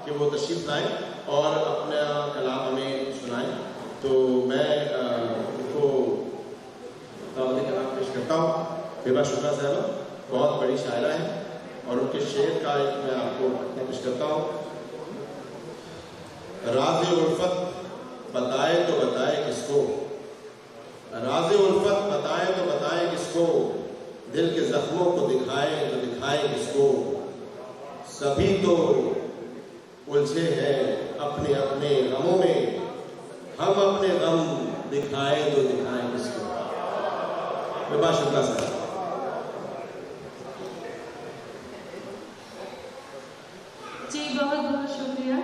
कि वो तशरीफ लाएं और अपना कलाम हमें सुनाएं। तो मैं उनको दावत कलाम पेश करता हूँ। बेबा शुक्ला साहबा बहुत बड़ी शायरा है और उनके शेर का एक मैं आपको पेश करता हूँ। राज़े उल्फत बताए तो बताए किसको, राज़े उल्फत बताए तो बताए किसको, दिल के जख्मों को दिखाए तो दिखाए किसको। सभी तो उलझे हैं अपने अपने गमों में, हम अपने गम दिखाए तो दिखाए किसको। बेबा शुक्ला साहब। जी बहुत बहुत शुक्रिया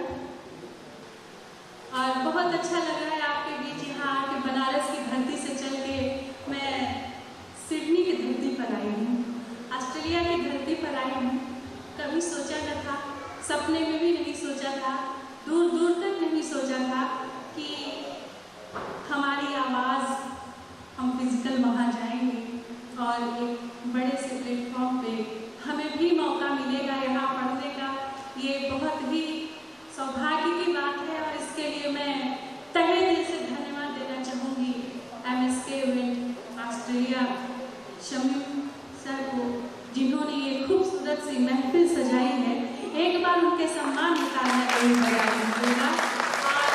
और बहुत अच्छा लग रहा है आपके बीच यहाँ आके। बनारस की धरती से चल के मैं सिडनी की धरती पर आई हूँ, ऑस्ट्रेलिया की धरती पर आई हूँ। कभी सोचा न था, सपने में भी नहीं सोचा था, दूर दूर तक नहीं सोचा था कि हमारी आवाज़, हम फिजिकल वहाँ जाएंगे और एक बड़े से प्लेटफॉर्म पे हमें भी मौका मिलेगा यहाँ पढ़ने का। ये बहुत ही सौभाग्य की बात है और इसके लिए मैं तहे दिल से धन्यवाद देना चाहूँगी MSK event Australia Shamim sir को, जिन्होंने ये खूबसूरत सी महफिल सजाई है। एक बार उनके सम्मान में तालियां जरूर बजा दीजिएगा। और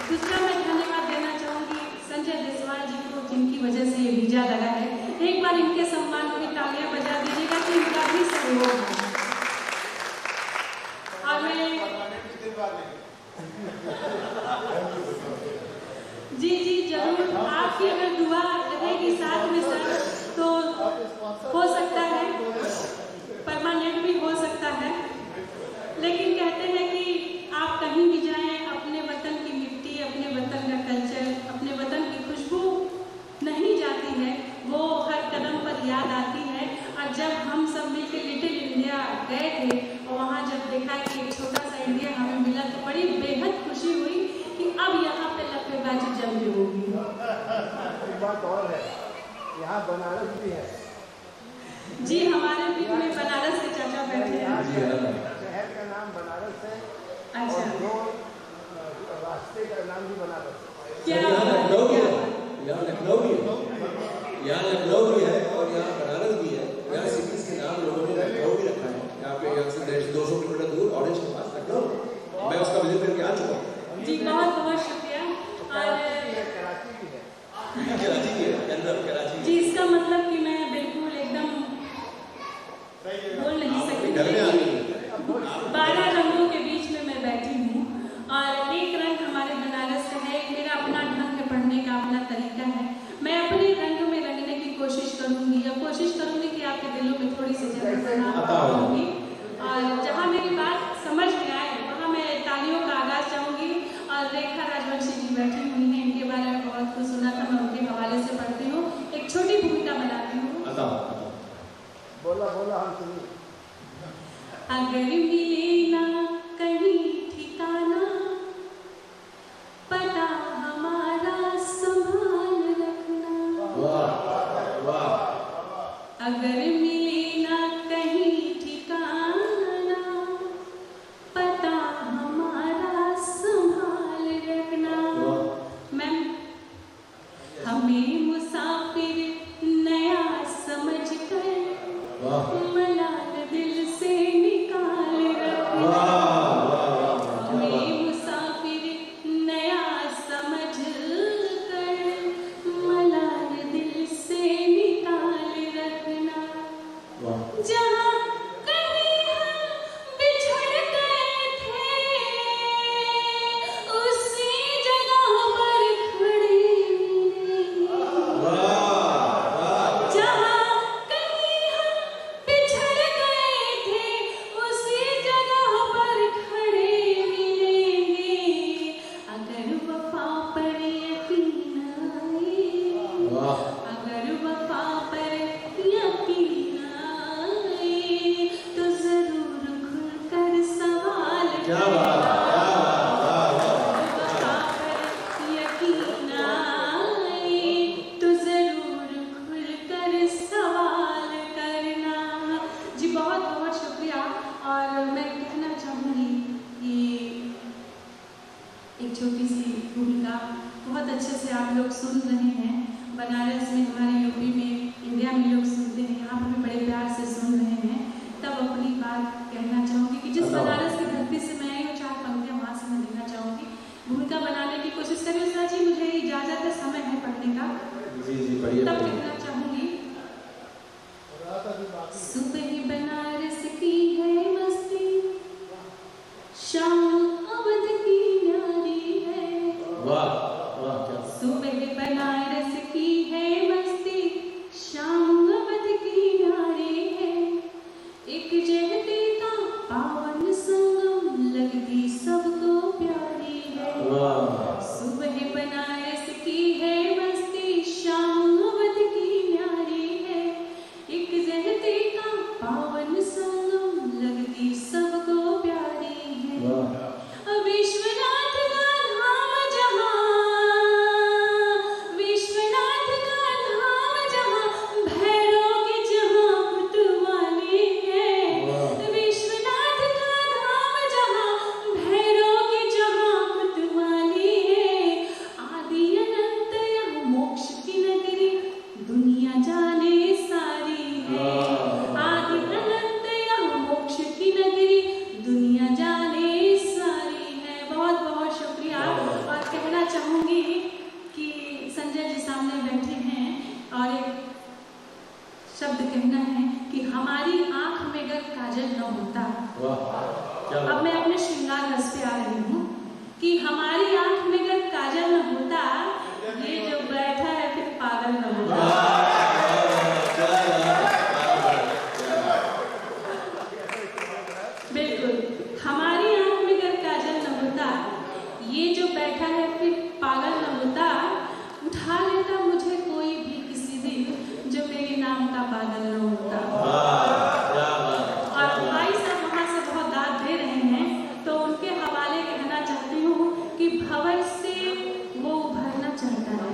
दूसरा मैं धन्यवाद देना चाहूँगी संजय देसवाल जी को, जिनकी वजह से ये वीजा लगा है। एक बार इनके सम्मान में तालियां बजा दीजिएगा कि इनका भी सहयोग है। और मैं जी जरूर, आपकी अगर दुआ रहेगी साथ में सर तो हो सकता है, परमानेंट भी हो सकता है। लेकिन कहते हैं कि आप कहीं भी जाएं, अपने वतन की मिट्टी, अपने वतन का कल्चर, अपने वतन की खुशबू नहीं जाती है, वो हर कदम पर याद आती है। और जब हम सब मिलकर लिटिल इंडिया गए थे और वहाँ जब देखा कि एक छोटा सा इंडिया हमें मिला तो बड़ी बेहद खुशी हुई कि अब यहाँ पे लपेबाजी जम होगी। एक बात और है, यहाँ बनारस भी है। जी हमारे बीच में बनारस के चाचा बैठे हैं। शहर का नाम बनारस है। अच्छा। और दो रास्ते का नाम भी बनारस है। क्या यहाँ लखनऊ भी है, यहाँ लखनऊ भी है, यहाँ लखनऊ भी है और यहाँ बनारस भी है। यहाँ सिटीज के नाम लोगों ने लखनऊ भी रखा है। यहाँ पे यहाँ से 200 किलोमीटर दूर ऑरेंज के पास लखनऊ, मैं उसका विजिट करके आ चुका हूँ। जी बहुत बहुत शुक्रिया। और कराची भी है। कराची भी है, कराची जी इसका मतलब कि मैं बिल्कुल एकदम बोल नहीं सकती। 12 रंगों के बीच में मैं बैठी हूँ और एक रंग हमारे बनारस का है, मेरा अपना ढंग है पढ़ने का, अपना तरीका है। मैं अपने रंग में रंगने की कोशिश करूँगी या कोशिश करूँगी कि आपके दिलों में थोड़ी सी जगह बना पाऊँगी। और जहाँ मेरी बात समझ में आए वहाँ मैं तालियों का आगाज चाहूँगी। और रेखा राजवंशी जी बैठी हुई हैं, इनके बारे में बहुत कुछ सुना था, मैं उनके हवाले से पढ़ती हूँ, एक छोटी भूमिका बनाती हूँ। बोला बोला हम सुनिए। अगर मिले ना कहीं ठिकाना, पता हमारा संभाल रखना। अगर मिले ना कहीं ठिकाना, पता हमारा संभाल रखना। मैम हमें मुसाफिर नया समझ कर मलाल दिल से निकाल रखना। हमें मुसाफिर नया समझ कर मलाल दिल से निकाल रखना। जहाँ कहीं हम बिछड़ गए थे उसी जगह पर खड़े मिलेंगे। जहाँ कहीं हम बिछड़ गए थे उसी जगह पर खड़े मिलेंगे। अगर वफा पर यकीन आए, अगर वफा पर यकीन आए तो जरूर खुलकर सवाल करना। वफा पर यकीन आए तो जरूर खुलकर सवाल करना। जी बहुत बहुत शुक्रिया। और मैं कहना चाहूँगी कि से आप लोग सुन रहे हैं, बनारस में, हमारे यूपी में, इंडिया में लोग सुनते हैं, यहाँ पर भी बड़े प्यार से सुन रहे हैं, तब अपनी बात कहना चाहूँगी कि जिस बनारस की धरती से मैं आई हूँ, 4 पंक्तियाँ वहाँ से मैं देना चाहूँगी। भूमिका बनाने की कोशिश करिए उषा जी, मुझे इजाज़त है, समय है पढ़ने का, जी बढ़िया। तब कहना चाहूँगी। सुबह बनारस की है मस्ती, शाम अवध की न्यारी है। वाह वाह, क्या सुबह बनारस की है मस्ती, शाम अवध की न्यारी है। एक जगती का पावन संगम, लगती सबको प्यारी है। सुबह बनारस की है मस्ती, शाम अवध की न्यारी है। एक जगती का पावन संगम, लगती सबको प्यारी है। विश्वनाथ का धाम जहाँ, विश्वनाथ का धाम जहाँ, भैरव के जहाँ कुतवाली है। विश्वनाथ का धाम जहाँ, भैरव के जहाँ कुतवाली है। आदि अनंत यह मोक्ष की नगरी, दुनिया जाने सारी है। आदि अनंत यह मोक्ष की नगरी, दुनिया जाने सारी है। बहुत बहुत शुक्रिया। और कहना चाहूँगी कि संजय जी सामने बैठे हैं और एक शब्द कहना है कि हमारी आँख में अगर काजल न होता, अब मैं अपने श्रृंगार रस पे आ रही हूँ, कि हमारी आँख में अगर काजल न होता, ये जो बैठा है फिर पागल न होता। बिल्कुल, हमारी आँख में अगर काजल न होता, ये जो बैठा है फिर पागल न होता। उठा लेता मुझे कोई भी किसी दिन, जो मेरे नाम का पागल न होता। और भाई साहब वहाँ से बहुत दाद दे रहे हैं, तो उनके हवाले कहना चाहती हूँ कि भंवर से वो उभरना चाहता है।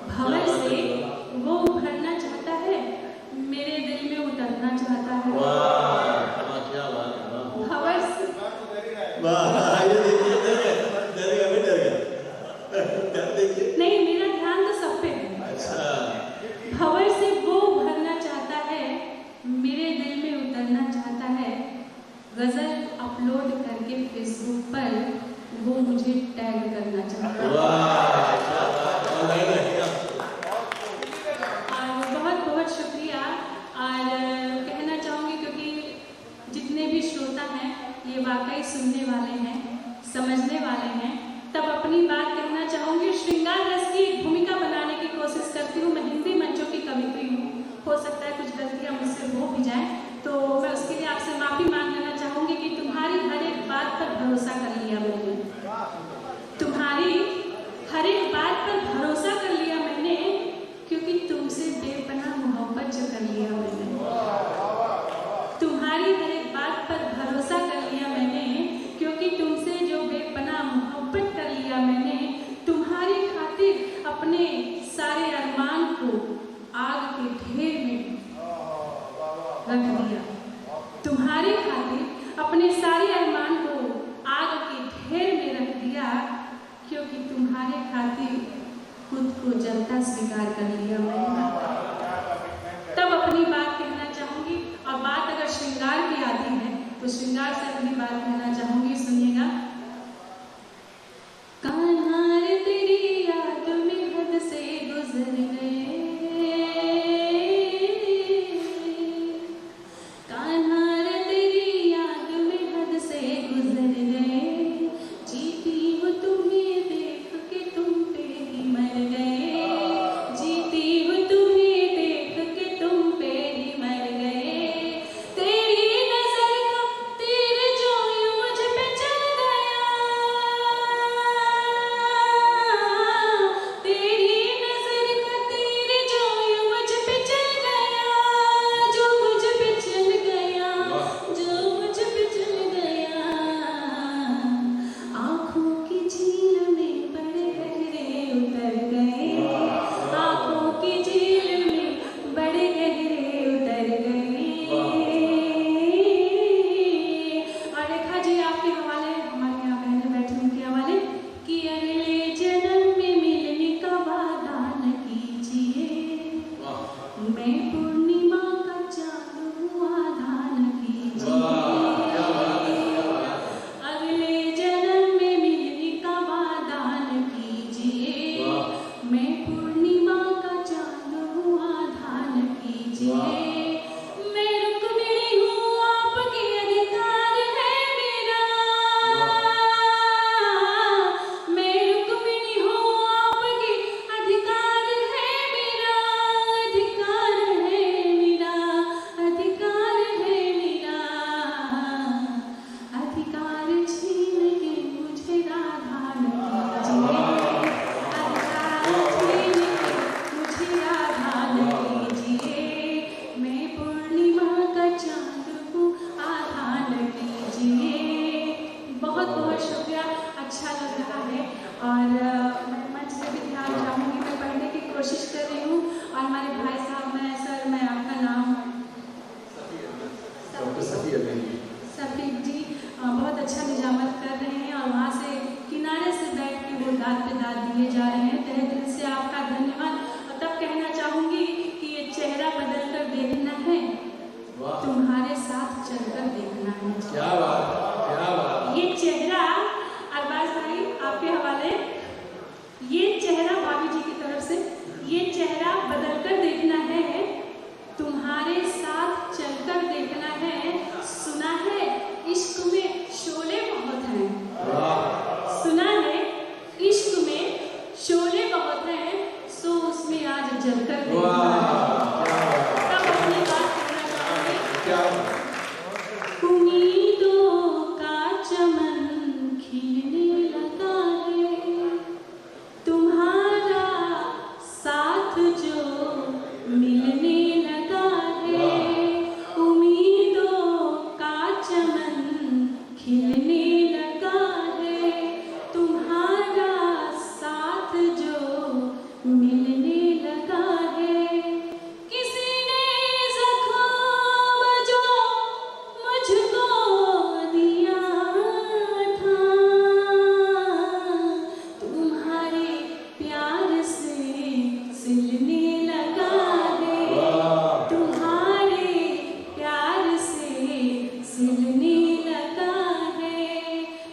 भंवर से वो उभरना चाहता है, मेरे दिल में उतरना चाहता है। भंवर से नहीं, मेरा ध्यान तो सब पे है। भंवर से वो उभरना चाहता है, मेरे दिल में उतरना चाहता है। गजल अपलोड करके फेसबुक पर वो मुझे टैग करना चाहता है। और बहुत बहुत शुक्रिया। और कहना चाहूँगी, क्योंकि जितने भी श्रोता हैं ये वाकई सुनने वाले हैं, समझने वाले हैं, तब अपनी बात कहना चाहूँगी। श्रृंगार रस की एक भूमिका बनाने की कोशिश करती हूँ। मैं हिंदी मंचों की कवित्री हूँ, हो सकता है कुछ गलतियाँ मुझसे हो भी जाए, तो मैं उसके लिए आपसे माफ़ी मांग लेना चाहूँगी कि तुम्हारी हर एक बात पर भरोसा कर लिया मैंने, तुम्हारी हर एक बात पर भरोसा कर लिया मैंने, क्योंकि तुमसे बेपनाह मोहब्बत जो कर लिया मैंने। तुम्हारी हर एक बात पर भरोसा कर लिया मैंने, क्योंकि तुमसे जो बेपनाह मोहब्बत कर लिया मैंने। तुम्हारी खातिर अपने सारे अरमान को आग के ढेर में रख दिया। तुम्हारी खातिर अपने सारे अरमान को आग के ढेर में रख दिया, क्योंकि तुम्हारे खातिर खुद को जलता स्वीकार कर लिया मैंने। तब अपनी बात कहना चाहूँगी। और बात अगर श्रृंगार की आती है तो श्रृंगार से अपनी बात कहना चाहूँगी। सुनिएगा। कान्हा रे तेरी याद में हद से गुजर गए, कान्हा रे तेरी याद में हद से गुजर गए। जीती हूँ तुम्हें देख के तुम पे ही मर गए, जीती हूँ तुम्हें देख के तुम पे ही मर गए। तेरी नजर का तीर जो यूं मुझ और मैं मंच से भी ध्यान चाहूँगी, मैं पढ़ने की कोशिश कर रही हूँ। और हमारे भाई साहब, मैं आपका नाम सफीक जी बहुत अच्छा निजामत कर रहे हैं और वहाँ से किनारे से बैठ के वो दाद पे दाद दिए जा रहे हैं। तहे दिल से आपका धन्यवाद। और तब कहना चाहूँगी कि ये चेहरा बदल कर देखना है, तुम्हारे साथ चलकर देखना है। क्या बात, क्या बात। ये चेहरा अरबाज भाई आपके हवाले, ये चेहरा भाभी जी की तरफ से, ये चेहरा बदल कर देखना है, तुम्हारे साथ चलकर देखना है। सुना है इश्क में शोले बहुत हैं, सुना है इश्क में शोले बहुत हैं, सो उसमें आज जलकर देखना है। तब अपनी बात करना चाहूँगी। उम्मीदों का चमन खिलने लगा है, तुम्हारा साथ जो मिलने लगा है। उम्मीदों का चमन खिलने लगा है, तुम्हारा साथ जो मिलने लगा है। किसी ने ज़ख्म जो मुझको दिया था, तुम्हारे प्यार से सिलने लगा है, तुम्हारे प्यार से सिलने लगा है।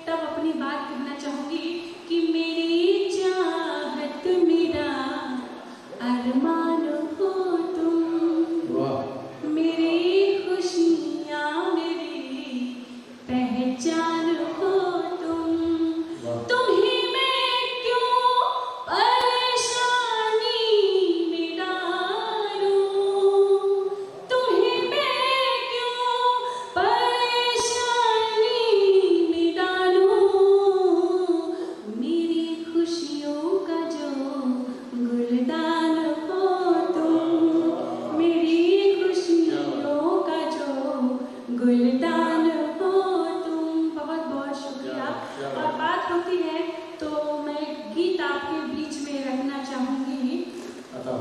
तब अपनी बात कहना चाहूँगी कि मेरी चाहत मेरा अरमान हो तुम, मेरी खुशियाँ मेरी पहचान हो तुम ही मैं क्यों परेशानी में डालूं, तुम्ही मैं क्यों परेशानी में डालूं। मेरी खुशियों का जो गुलदान हो तुम, मेरी खुशियों का जो गुलदान हो तुम। बहुत बहुत शुक्रिया। और बात होती है तो मैं गीत आपके बीच में रखना चाहूँगी।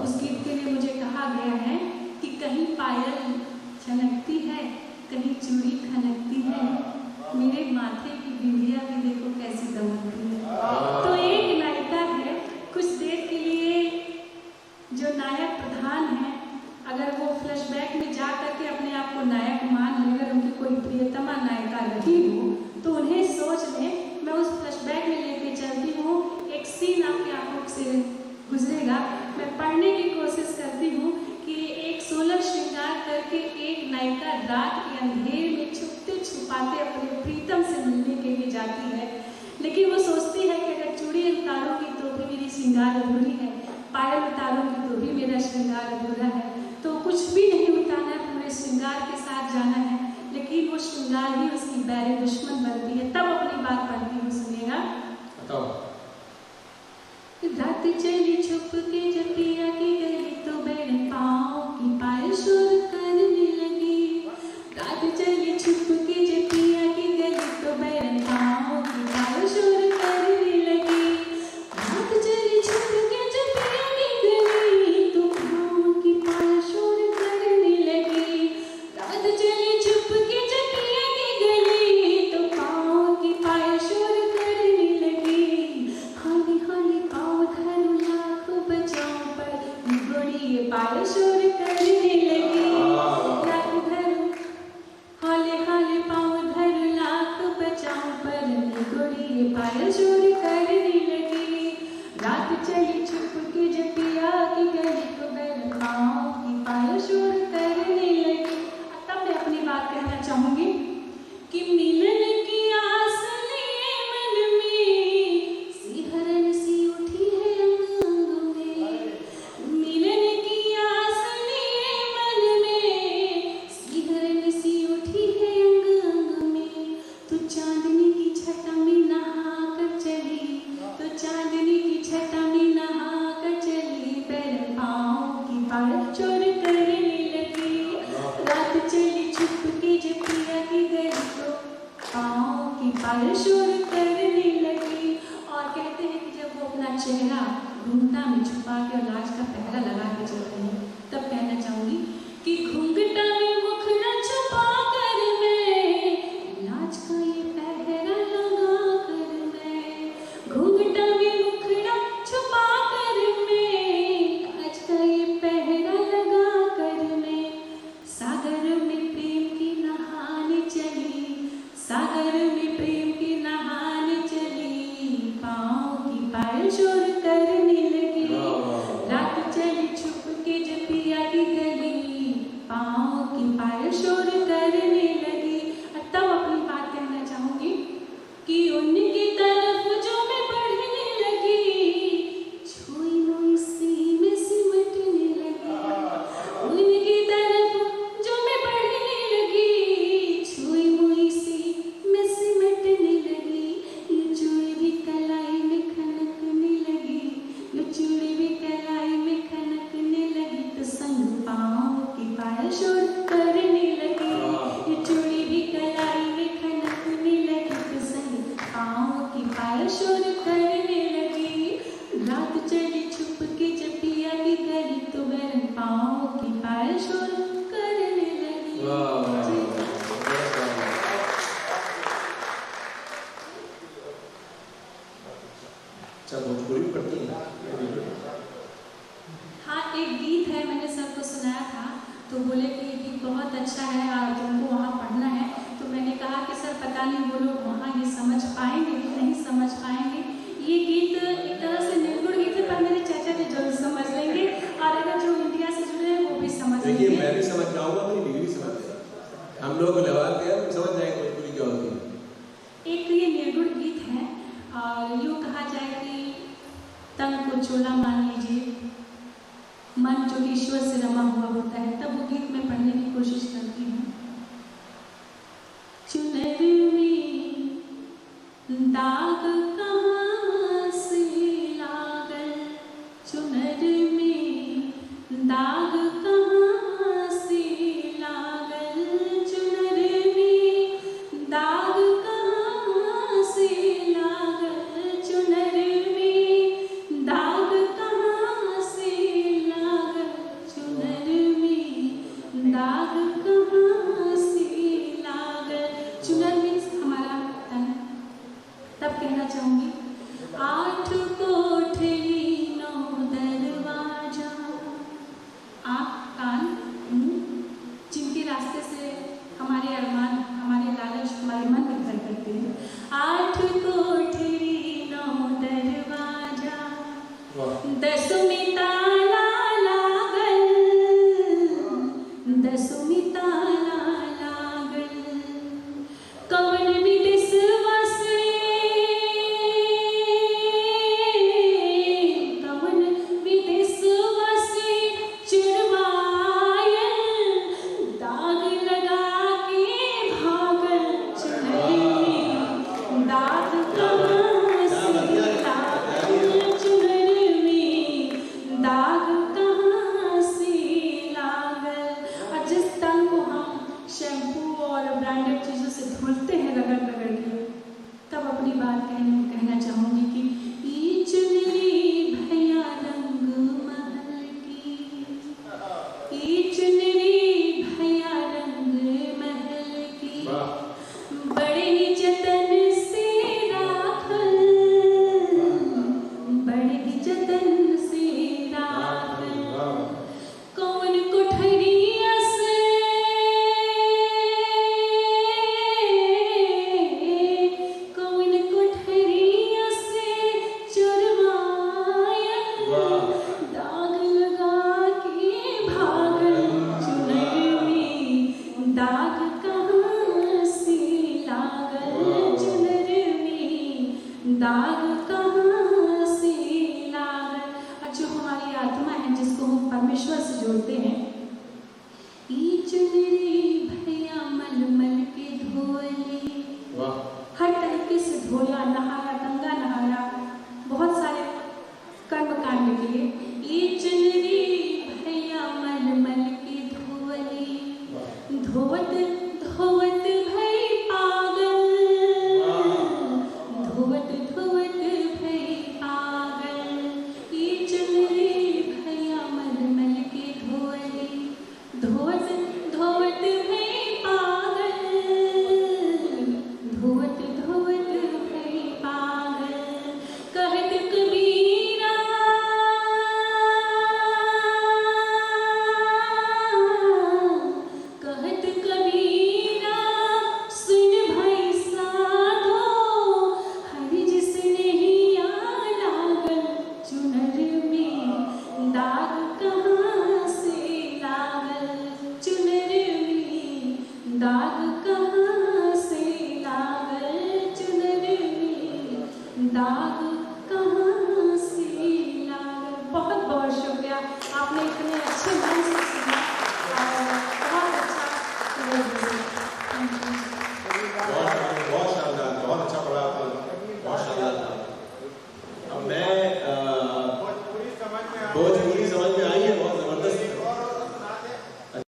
उस गीत के लिए मुझे कहा गया है कि कहीं पायल छनकती है, कहीं चूड़ी खनकती है, मेरे माथे की बिंदिया भी देखो कैसी दमकती है। तो एक नायिका है, कुछ देर के लिए जो नायक प्रधान है, अगर वो फ्लैशबैक में जा करके अपने आप को नायक मान ले, अगर उनकी कोई प्रियतमा नायिका रही हो तो उन्हें सोच लें। मैं उस फ्लैशबैक में लेके चलती हूँ, एक सीन आपकी आंखों से गुजरेगा। मैं पढ़ने की कोशिश करती हूँ कि एक 16 श्रृंगार करके एक नायिका रात के अंधेरे में छुपते छुपाते अपने प्रीतम से मिलने के लिए जाती है। लेकिन वो सोचती है कि अगर चूड़ी उतारूंगी तो भी मेरी श्रृंगार अधूरी है, पायल उतारूंगी तो भी मेरा श्रृंगार अधूरा है। तो कुछ भी नहीं उतारना है, पूरे श्रृंगार के साथ जाना है, लेकिन वो श्रृंगार ही उसकी बैरे दुश्मन बनती है। तब अपनी बात पढ़ती हूँ, सुनिएगा। रात चली छुप के जब पिया की गली तो बैठ पाँव की पायल शोर करने लगी। रात चली छुप के जब पिया की गली तो बैठ पाँव की पायल शोर करने लगी। रात चली छुप के जब पिया की गली तो पाँव की पायल शोर करने लगी। रात चली छुप के जब पिया की गली तो पाँव की पायल शोर करने लगी। हाली हाली पाँव धरू लाख बचाओ पर घोड़ी पायल शोर करने लगी। लाख धरू हाले हाले पाँव धरू लाख बचाओ पर घोड़ी पायल शोर करने लगी। रात चली छुप के जब पिया की गली तो बैल पाँव की पायल शोर करने लगी। तब मैं अपनी बात कहना चाहूँगी कि मिलन की आस लिए मन में सिहरन सी उठी है अंग में। मिलन की आस लिए मन में सिहरन सी उठी है अंग में। तो चांदनी की छटा में नहा कर चली, तो चांदनी की छटा में नहा कर चली, पैर पाँव की पायल शोर करने लगी। रात चली छुप के जब पिया की गली तो पाँव की पायल शोर करने लगी। और कहते हैं कि वो अपना चेहरा घूंघटा में छुपा के और लाज का पहरा लगा के चलते हैं, तब कहना चाहूंगी कि घूंघटा में मुखड़ा छुपा कर मैं लाज का ये पहरा लगा कर मैं, घूंघटा में मुखड़ा छुपा कर मैं लाज का ये पहरा लगा कर मैं, सागर में प्रेम की नहाने चली, सागर में प्रेम की नहाने चली, पाँव की पायल शोर करने लगी, रात चली छुप के जब पिया की गली, पाँव की पायल शोर करने लगी। और तब अपनी बात कहना चाहूंगी कि उनकी तरफ जो मैं बढ़ने लगी, छुई मुई सी में सिमटने लगी, उनकी तरफ जो मैं बढ़ने लगी, छुई मुई सी में सिमटने लगी, ये चूड़ी भी कलाई में खनकने लगी, ये चूड़ी भी कलाई में खनकने लगी, तो संग पाँव की पायल शोर करने लगी, ये चूड़ी भी कलाई में खनकने लगी, तो संग पाँव की पायल शोर करने लगी, रात चली छुप के जब पिया की गली, तो बहन पाँव की पायल शोर करने लगी। अच्छा, भोजपुरी पढ़ती हैं? हाँ, एक गीत है, मैंने सबको सुनाया था, तो बोले कि ये गीत बहुत अच्छा है और तुमको वहाँ पढ़ना है, तो मैंने कहा कि सर पता नहीं वो लोग वहाँ ये समझ पाएंगे कि नहीं समझ पाएंगे। ये गीत एक तरह से निर्गुण गीत है, पर मेरे चाचा जी जरूर समझ लेंगे, और अगर जो इंडिया से जुड़े हैं वो भी समझ देखिए, लेंगे। मैं भी समझ जाऊंगा, मेरी बीवी भी समझ जाएगी, हम लोग लगाते हैं, समझ जाएंगे भोजपुरी क्या होती है। एक तो ये निर्गुण गीत है, और यूँ कहा जाए कि तन को चोला मान लीजिए, मन जो ईश्वर से रमा हुआ होता है, तब वो गीत में पढ़ने की कोशिश करती हूँ। चुनर में दाग कहाँ से लागल, चुनर में दाग कहाँ से लागल, चुनर में दाग कहाँ से लागल, चुनर में दाग कहाँ से लागल, चुनर में दाग कहाँ से लागल। चुनर मीन्स हमारा तन। तब कहना चाहूंगी, आठ कोठरी नौ दरवाजा, आँख कान मुँह, जिनके रास्ते से हमारे अरमान, हमारे लालच, हमारे मन में घर करते हैं। आठ कोठरी नौ दरवाजा, दसवीं ताला लागल, दसवीं ताला लागल, कवन विदेशवा से, कवन विदेशवा से चुरवायल, दाग लगा के भागल, चुनरी में दाग कहाँ से लागल, चुनरी में दाग कहाँ से लागल। और जिस तन को हम शैम्पू और ब्रांडेड चीज़ों से धुलते हैं रगड़ रगड़ के, तब अपनी बात कहना चाहूँगी कि ई चुनरी भैया रंग महल की, ई चुनरी भैया रंग महल की, बड़े ही जतन से राखल, बड़े ही जतन से राखल, कौन कोठरिया से, कौन कोठरिया से चुरवायल, दाग लगा के भागल, चुनर में दाग कहाँ से लागल, चुनर में दाग कहाँ से लागल। और जो हमारी आत्मा है, जिसको हम परमेश्वर से जोड़ते हैं, ई चुनरी भैया मलमल के धोली, हर तरीके से धोया, नहाया, गंगा नहाया, बहुत सारे कर्म कांड किए। ई चुनरी भैया मलमल के धोली, धोवत धोवत भई पागल, धोवत धोवत भई पागल, दाग कहाँ से लागल। बहुत बहुत शुक्रिया, आपने इतने अच्छे मन से सुना और बहुत अच्छा बहुत शानदार, बहुत अच्छा पढ़ा आपने, बहुत शानदार था। अब मैं भोजपुरी